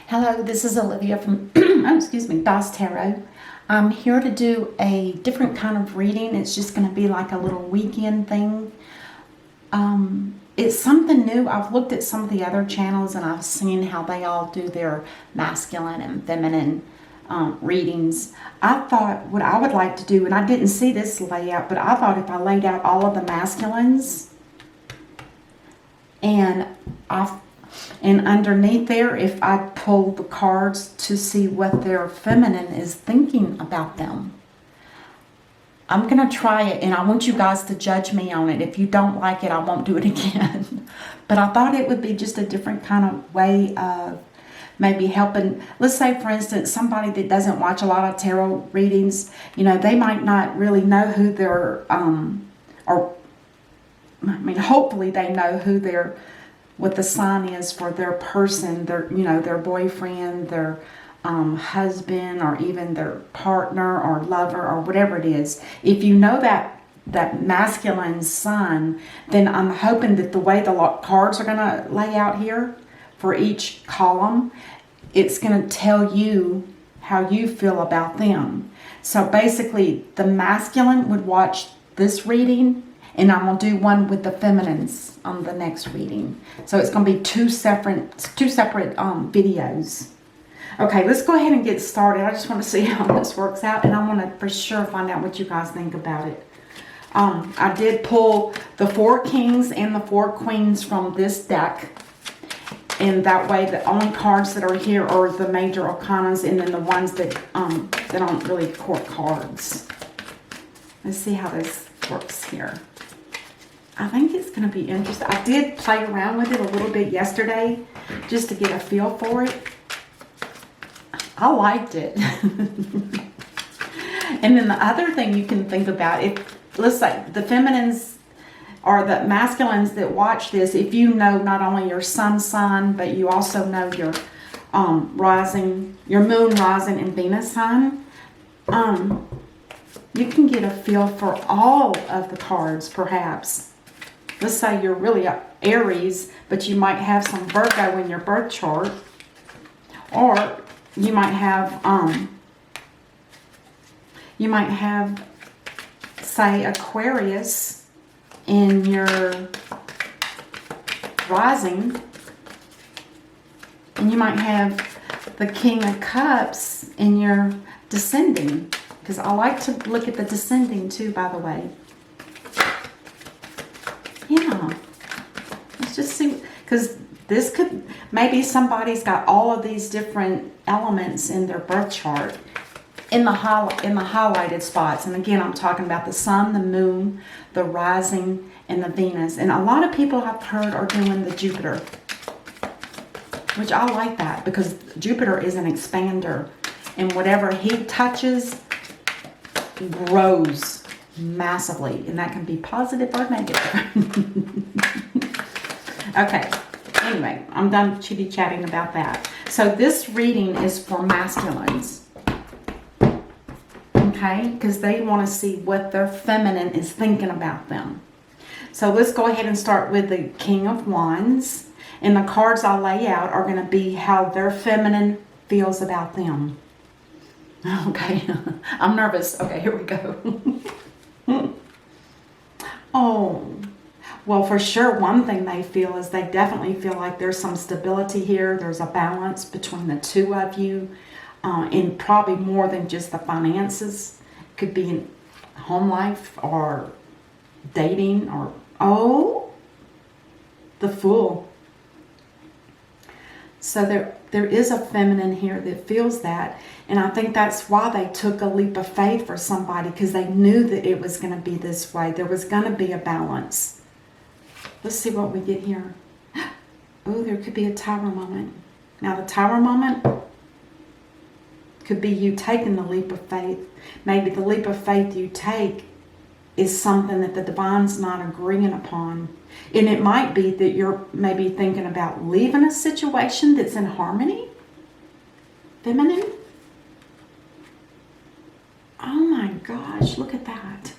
Hello, this is Olivia from oh, excuse me, Das Tarot. I'm here to do a different kind of reading. It's just going to be like a little weekend thing. It's something new. I've looked at some of the other channels and I've seen how they all do their masculine and feminine readings. I thought what I would like to do, and I didn't see this layout, but I thought if I laid out all of the masculines and underneath there, if I pull the cards to see what their feminine is thinking about them. I'm going to try it, and I want you guys to judge me on it. If you don't like it, I won't do it again. But I thought it would be just a different kind of way of maybe helping. Let's say, for instance, somebody that doesn't watch a lot of tarot readings, you know, they might not really know who they're, hopefully they know who they're, what the sign is for their person, their, you know, their boyfriend, their husband, or even their partner or lover or whatever it is. If you know that masculine sign, then I'm hoping that the way the cards are going to lay out here for each column, it's going to tell you how you feel about them. So basically, the masculine would watch this reading, and I'm going to do one with the feminines on the next reading. So it's going to be two separate videos. Okay, let's go ahead and get started. I just want to see how this works out, and I want to for sure find out what you guys think about it. I did pull the 4 kings and the 4 queens from this deck. And that way, the only cards that are here are the major arcanas, and then the ones that aren't really court cards. Let's see how this works here. I think it's going to be interesting. I did play around with it a little bit yesterday just to get a feel for it. I liked it. And then the other thing you can think about, if let's say the feminines or the masculines that watch this, if you know not only your sun sign, but you also know your rising, your moon, rising, and Venus sign, you can get a feel for all of the cards, perhaps. Let's say you're really a Aries, but you might have some Virgo in your birth chart, or you might have, say, Aquarius in your rising, and you might have the King of Cups in your descending, because I like to look at the descending too, by the way. Yeah, let's just see, because this could, maybe somebody's got all of these different elements in their birth chart in the highlighted spots. And again, I'm talking about the sun, the moon, the rising, and the Venus. And a lot of people I've heard are doing the Jupiter, which I like that, because Jupiter is an expander, and whatever he touches grows massively, and that can be positive or negative. Okay, anyway, I'm done chitty chatting about that. So this reading is for masculines, okay, because they want to see what their feminine is thinking about them. So let's go ahead and start with the King of Wands, and the cards I lay out are going to be how their feminine feels about them. Okay, I'm nervous. Okay, here we go. Oh, well, for sure, one thing they feel is they definitely feel like there's some stability here. There's a balance between the two of you, and probably more than just the finances. It could be in home life or dating or, oh, the Fool. So there is a feminine here that feels that. And I think that's why they took a leap of faith for somebody, because they knew that it was going to be this way. There was going to be a balance. Let's see what we get here. Oh, there could be a Tower moment. Now, the Tower moment could be you taking the leap of faith. Maybe the leap of faith you take is something that the divine's not agreeing upon. And it might be that you're maybe thinking about leaving a situation that's in harmony. Feminine. Oh my gosh, look at that.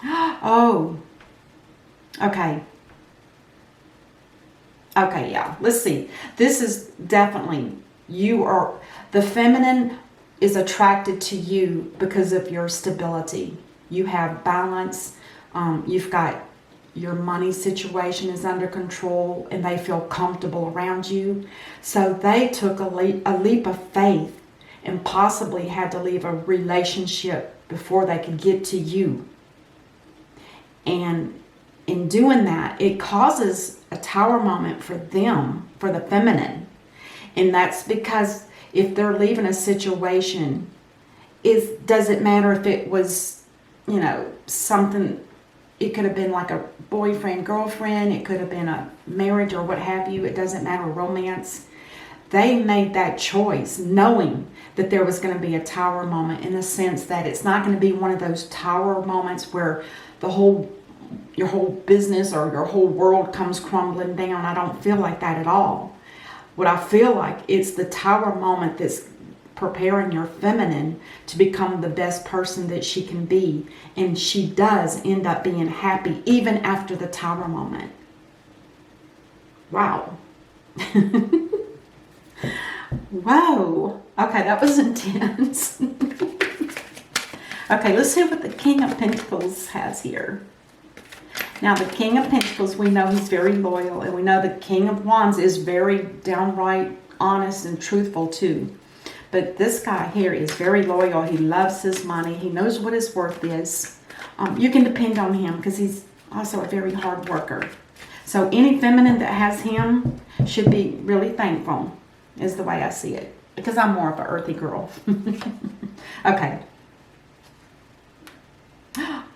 Oh, okay. Okay, yeah. Let's see. This is definitely, you are, the feminine is attracted to you because of your stability. You have balance. You've got your money situation is under control and they feel comfortable around you. So they took a leap of faith and possibly had to leave a relationship before they could get to you. And in doing that, it causes a tower moment for them, for the feminine. And that's because if they're leaving a situation, does it matter if it was, something, it could have been like a boyfriend, girlfriend, it could have been a marriage or what have you, it doesn't matter, romance. They made that choice knowing that there was going to be a tower moment, in the sense that it's not going to be one of those tower moments where your whole business or your whole world comes crumbling down. I don't feel like that at all. What I feel like, it's the tower moment that's preparing your feminine to become the best person that she can be. And she does end up being happy even after the tower moment. Wow. Whoa. Okay, that was intense. Okay, let's see what the King of Pentacles has here. Now, the King of Pentacles, we know he's very loyal, and we know the King of Wands is very downright honest and truthful too. But this guy here is very loyal. He loves his money. He knows what his worth is. You can depend on him because he's also a very hard worker. So any feminine that has him should be really thankful, is the way I see it. Because I'm more of an earthy girl. Okay.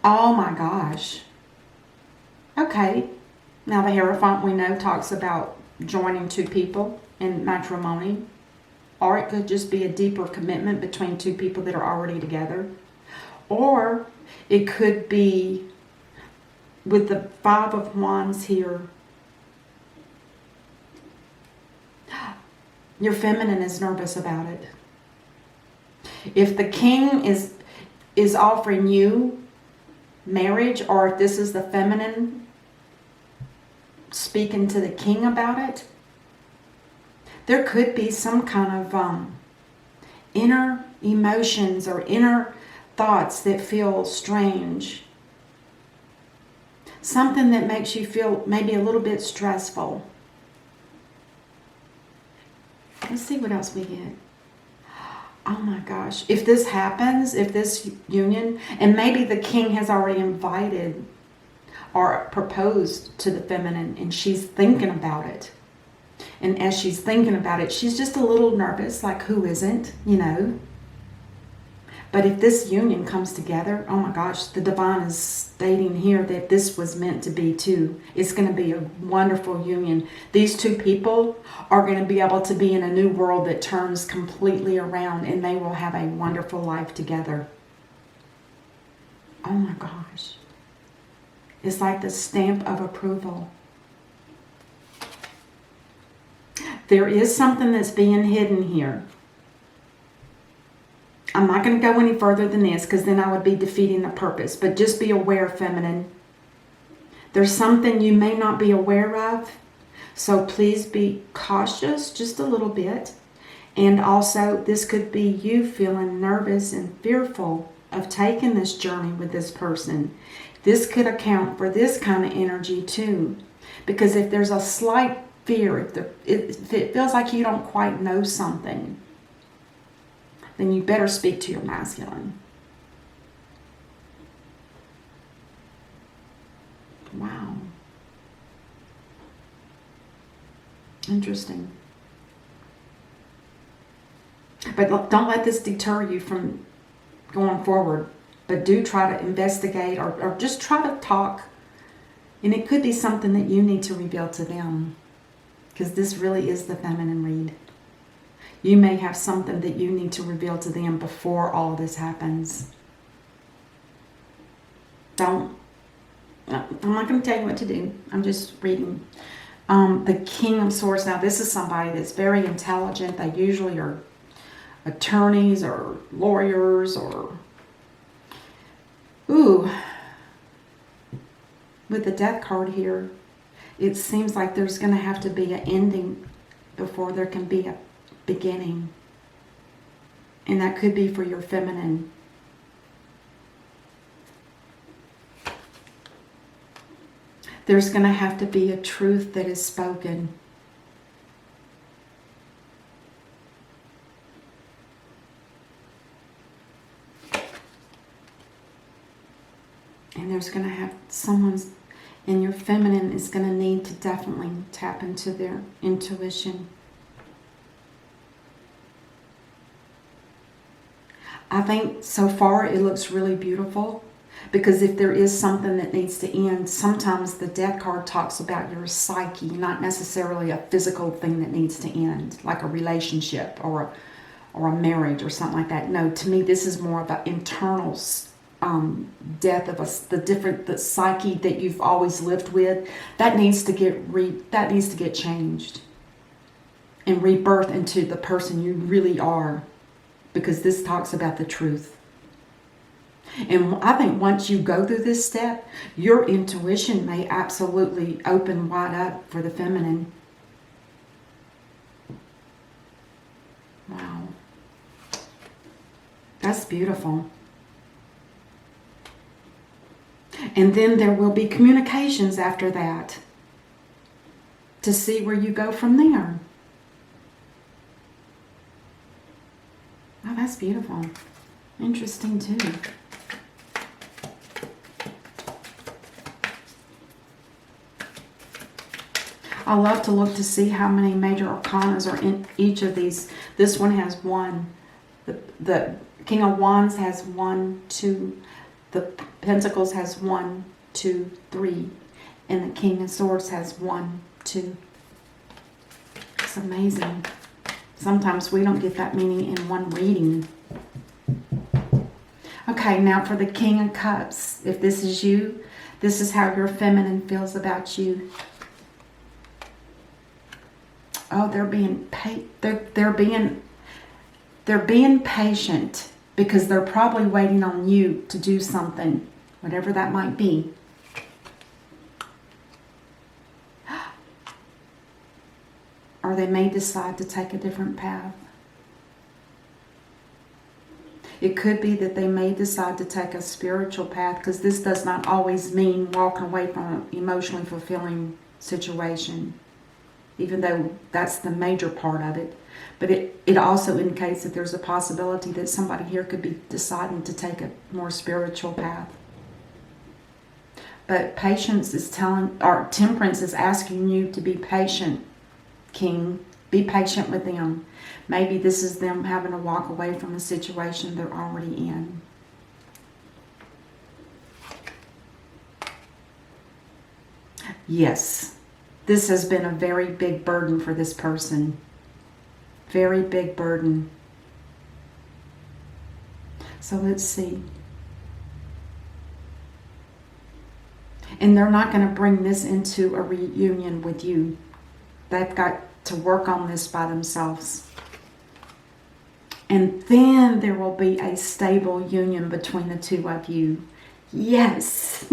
Oh my gosh. Okay. Now the Hierophant, we know, talks about joining two people in matrimony. Or it could just be a deeper commitment between two people that are already together. Or it could be with the Five of Wands here. Your feminine is nervous about it. If the King is offering you marriage, or if this is the feminine speaking to the King about it, there could be some kind of inner emotions or inner thoughts that feel strange. Something that makes you feel maybe a little bit stressful. Let's see what else we get. Oh my gosh. If this happens, if this union, and maybe the King has already invited or proposed to the feminine and she's thinking about it. And as she's thinking about it, she's just a little nervous, like who isn't, But if this union comes together, oh my gosh, the divine is stating here that this was meant to be too. It's going to be a wonderful union. These two people are going to be able to be in a new world that turns completely around, and they will have a wonderful life together. Oh my gosh. It's like the stamp of approval. There is something that's being hidden here. I'm not going to go any further than this because then I would be defeating the purpose. But just be aware, feminine. There's something you may not be aware of. So please be cautious just a little bit. And also, this could be you feeling nervous and fearful of taking this journey with this person. This could account for this kind of energy too. Because if there's a slight fear, if it feels like you don't quite know something, then you better speak to your masculine. Wow. Interesting. But don't let this deter you from going forward. But do try to investigate or just try to talk. And it could be something that you need to reveal to them. Because this really is the feminine read. You may have something that you need to reveal to them before all this happens. I'm not going to tell you what to do. I'm just reading. The King of Swords. Now, this is somebody that's very intelligent. They usually are attorneys or lawyers or... Ooh. With the Death card here. It seems like there's going to have to be an ending before there can be a beginning. And that could be for your feminine. There's going to have to be a truth that is spoken. And there's going to have someone's, and your feminine is going to need to definitely tap into their intuition. I think so far it looks really beautiful, because if there is something that needs to end, sometimes the death card talks about your psyche, not necessarily a physical thing that needs to end, like a relationship or a marriage or something like that. No, to me this is more about internal death of the psyche that you've always lived with. That needs to get changed and rebirth into the person you really are, because this talks about the truth. And I think once you go through this step, your intuition may absolutely open wide up for the feminine. Wow. That's beautiful. And then there will be communications after that to see where you go from there. Oh, that's beautiful. Interesting too. I love to look to see how many major arcanas are in each of these. This one has 1. The King of Wands has 1, 2. The Pentacles has 1, 2, 3. And the King of Swords has 1, 2. It's amazing. Sometimes we don't get that many in one reading. Okay, now for the King of Cups. If this is you, this is how your feminine feels about you. Oh, they're being patient, because they're probably waiting on you to do something, whatever that might be. Or they may decide to take a different path. It could be that they may decide to take a spiritual path, because this does not always mean walking away from an emotionally fulfilling situation, even though that's the major part of it. But it also indicates that there's a possibility that somebody here could be deciding to take a more spiritual path. But patience is or temperance is asking you to be patient, King. Be patient with them. Maybe this is them having to walk away from the situation they're already in. Yes, this has been a very big burden for this person. Very big burden. So let's see. And they're not going to bring this into a reunion with you. They've got to work on this by themselves. And then there will be a stable union between the two of you. Yes.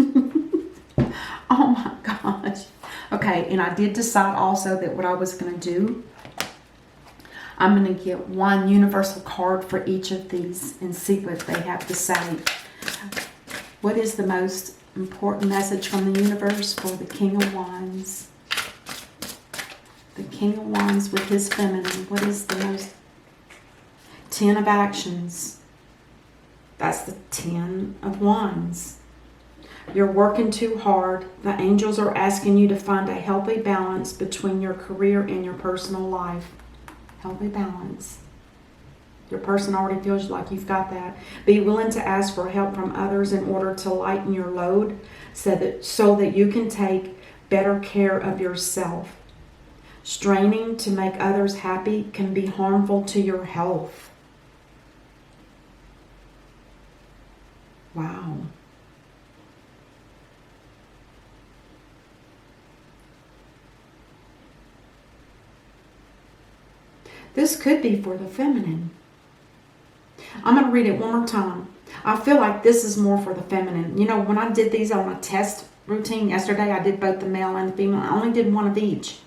Oh my gosh. Okay, and I did decide also that what I was going to do, I'm going to get one universal card for each of these and see what they have to say. What is the most important message from the universe for the King of Wands? The King of Wands with his feminine. What is the most? 10 of Actions. That's the 10 of Wands. You're working too hard. The angels are asking you to find a healthy balance between your career and your personal life. Healthy balance. Your person already feels like you've got that. Be willing to ask for help from others in order to lighten your load so that you can take better care of yourself. Straining to make others happy can be harmful to your health. Wow. This could be for the feminine. I'm going to read it one more time. I feel like this is more for the feminine. You know, when I did these on a test routine yesterday. I did both the male and the female. I only did one of each.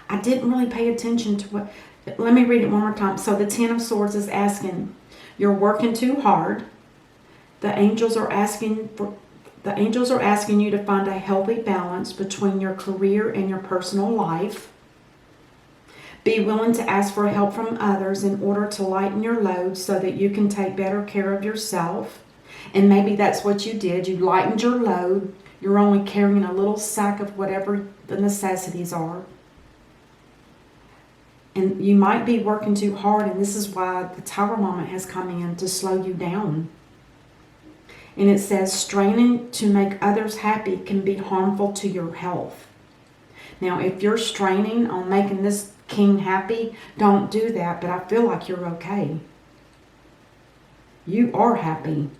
I didn't really pay attention to what. Let me read it one more time. So the Ten of Swords is asking, you're working too hard. The angels are asking you to find a healthy balance between your career and your personal life. Be willing to ask for help from others in order to lighten your load so that you can take better care of yourself. And maybe that's what you did. You lightened your load. You're only carrying a little sack of whatever the necessities are. And you might be working too hard, and this is why the Tower moment has come in to slow you down. And it says, straining to make others happy can be harmful to your health. Now, if you're straining on making this king happy, don't do that, but I feel like you're okay. You are happy.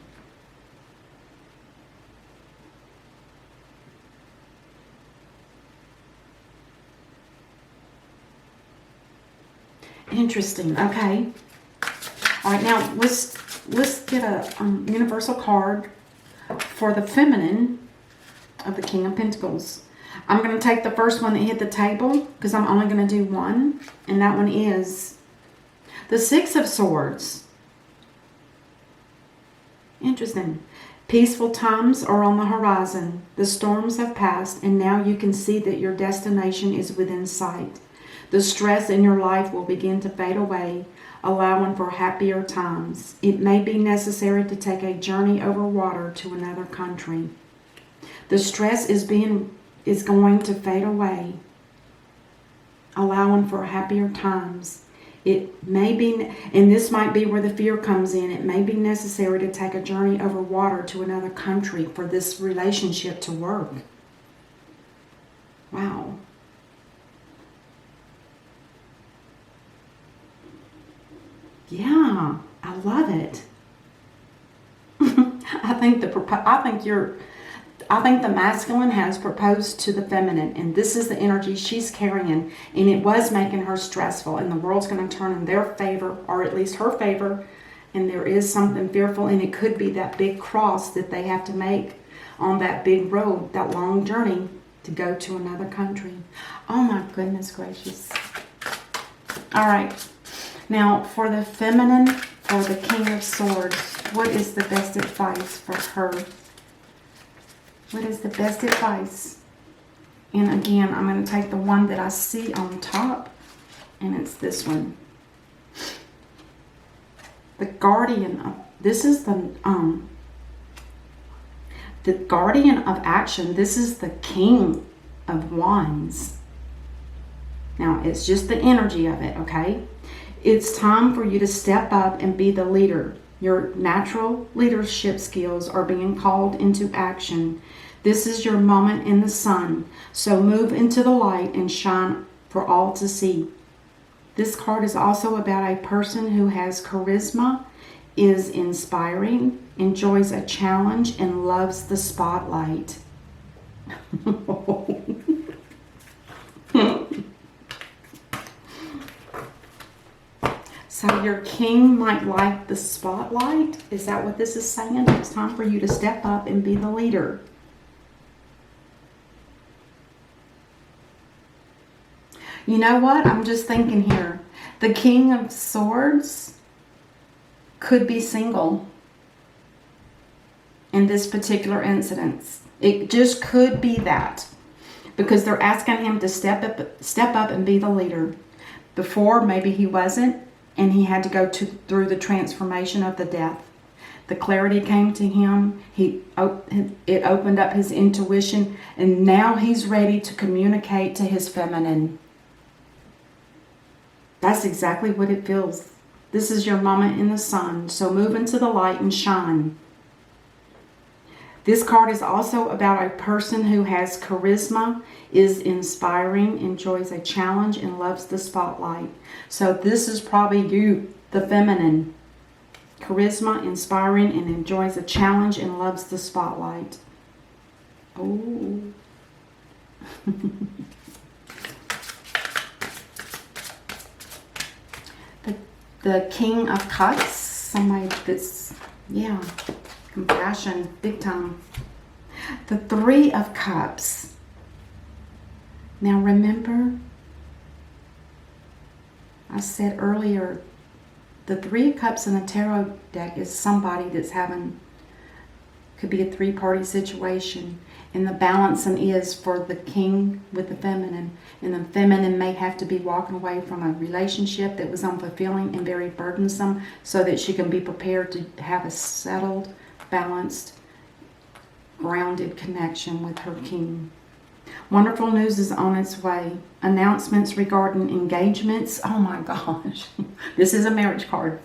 Interesting. Okay. All right. Now let's get a universal card for the feminine of the King of Pentacles. I'm going to take the first one that hit the table because I'm only going to do one, and that one is the Six of Swords. Interesting. Peaceful times are on the horizon. The storms have passed, and now you can see that your destination is within sight. The stress in your life will begin to fade away, allowing for happier times. It may be necessary to take a journey over water to another country. The stress is going to fade away, allowing for happier times. It may be, and this might be where the fear comes in, it may be necessary to take a journey over water to another country for this relationship to work. Wow. Yeah, I love it. I think the masculine has proposed to the feminine, and this is the energy she's carrying, and it was making her stressful, and the world's going to turn in their favor, or at least her favor, and there is something fearful, and it could be that big cross that they have to make on that big road, that long journey to go to another country. Oh my goodness gracious. All right. Now, for the feminine, for the King of Swords, what is the best advice for her? What is the best advice? And again, I'm going to take the one that I see on top, and it's this one. The Guardian of, this is the Guardian of Action. This is the King of Wands. Now, it's just the energy of it, okay? It's time for you to step up and be the leader. Your natural leadership skills are being called into action. This is your moment in the sun. So move into the light and shine for all to see. This card is also about a person who has charisma, is inspiring, enjoys a challenge, and loves the spotlight. So your king might like the spotlight. Is that what this is saying? It's time for you to step up and be the leader. You know what? I'm just thinking here. The King of Swords could be single in this particular instance. It just could be that. Because they're asking him to step up and be the leader. Before, maybe he wasn't. And he had to go through the transformation of the death. The clarity came to him. It opened up his intuition. And now he's ready to communicate to his feminine. That's exactly what it feels. This is your moment in the sun. So move into the light and shine. This card is also about a person who has charisma, is inspiring, enjoys a challenge, and loves the spotlight. So this is probably you, the feminine. Charisma, inspiring, and enjoys a challenge and loves the spotlight. Oh. the King of Cups. Somebody that's, yeah, compassion, big time. The Three of Cups. Now remember, I said earlier, the Three of Cups in the tarot deck is somebody that's could be a three-party situation. And the balancing is for the king with the feminine. And the feminine may have to be walking away from a relationship that was unfulfilling and very burdensome so that she can be prepared to have a settled, balanced, grounded connection with her king. Wonderful news is on its way. Announcements regarding engagements. Oh my gosh. This is a marriage card.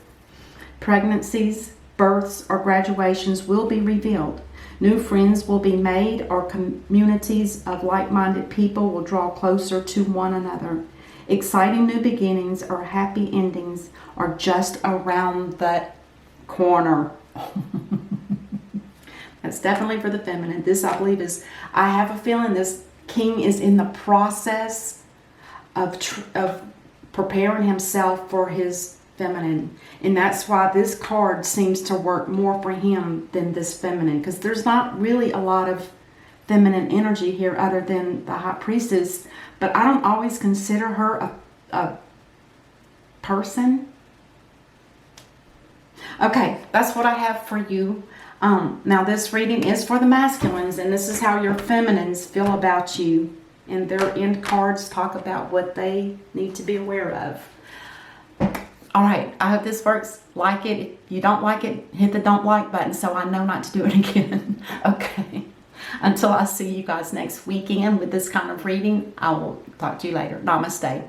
Pregnancies, births, or graduations will be revealed. New friends will be made, or communities of like-minded people will draw closer to one another. Exciting new beginnings or happy endings are just around the corner. That's definitely for the feminine. This, I believe, I have a feeling this king is in the process of preparing himself for his feminine. And that's why this card seems to work more for him than this feminine, because there's not really a lot of feminine energy here other than the High Priestess. But I don't always consider her a person. Okay, that's what I have for you. Now this reading is for the masculines, and this is how your feminines feel about you. And their end cards talk about what they need to be aware of. All right, I hope this works. Like it. If you don't like it, hit the don't like button so I know not to do it again. Okay. Until I see you guys next weekend with this kind of reading, I will talk to you later. Namaste.